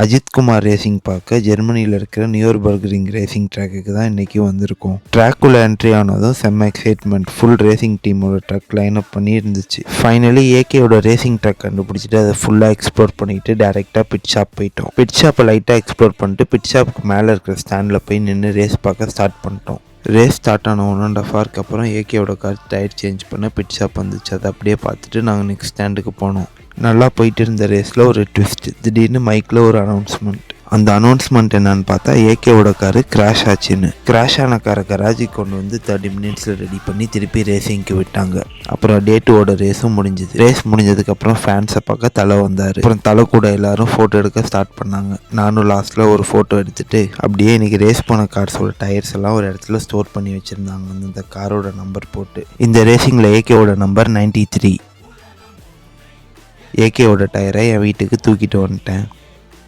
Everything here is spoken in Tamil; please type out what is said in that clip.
அஜித்குமார் ரேசிங் பார்க்க ஜெர்மனியில் இருக்கிற நியூர்பர்கரிங் ரேசிங் ட்ராக்குக்கு தான் இன்றைக்கி வந்திருக்கோம். ட்ராக்குள்ளே என்ட்ரி ஆனதும் செம்ம எக்ஸைட்மெண்ட். ஃபுல் ரேசிங் டீமோட ட்ரக் லைன் அப் பண்ணி இருந்துச்சு. ஃபைனலி ஏகேயோட ரேசிங் ட்ரக் கண்டுபிடிச்சிட்டு அதை ஃபுல்லாக எக்ஸ்ப்ளோர் பண்ணிட்டு டேரெக்டாக பிட் ஷாப் போயிட்டோம். பிட் ஷாப்பை லைட்டாக எக்ஸ்ப்ளோர் பண்ணிட்டு பிட் ஷாப்புக்கு மேலே இருக்கிற ஸ்டாண்டில் போய் நின்று ரேஸ் பார்க்க ஸ்டார்ட் பண்ணிட்டோம். ரேஸ் ஸ்டார்ட் ஆன 1.5 ஹவருக்கு அப்புறம் ஏகேவோட கார் டயர் சேஞ்ச் பண்ண பிட் ஷாப் வந்துச்சு. அதை அப்படியே பார்த்துட்டு நாங்கள் நெக்ஸ்ட் ஸ்டாண்டுக்கு போனோம். நல்லா போயிட்டு இருந்த ரேஸில் ஒரு ட்விஸ்ட். திடீர்னு மைக்கில் ஒரு அனௌன்ஸ்மெண்ட். அந்த அனௌன்ஸ்மெண்ட் என்னன்னு பார்த்தா ஏகேவோட காரு கிராஷ் ஆச்சுன்னு. கிராஷ் ஆன காரை கராஜிக்கு கொண்டு வந்து 30 மினிட்ஸில் ரெடி பண்ணி திருப்பி ரேசிங்க்கு விட்டாங்க. அப்புறம் டே 2ஓட ரேஸும் முடிஞ்சுது. ரேஸ் முடிஞ்சதுக்கப்புறம் ஃபேன்ஸை பார்க்க தலை வந்தார். அப்புறம் தலை கூட எல்லாரும் ஃபோட்டோ எடுக்க ஸ்டார்ட் பண்ணாங்க. நானும் லாஸ்ட்டில் ஒரு ஃபோட்டோ எடுத்துட்டு அப்படியே இன்றைக்கி ரேஸ் போன கார்ஸோட டயர்ஸ் எல்லாம் ஒரு இடத்துல ஸ்டோர் பண்ணி வச்சுருந்தாங்க. அந்த காரோட நம்பர் போட்டு. இந்த ரேசிங்கில் ஏகேவோட நம்பர் 93. ஏகேவோட டயரை என் வீட்டுக்கு தூக்கிட்டு வந்துட்டேன்.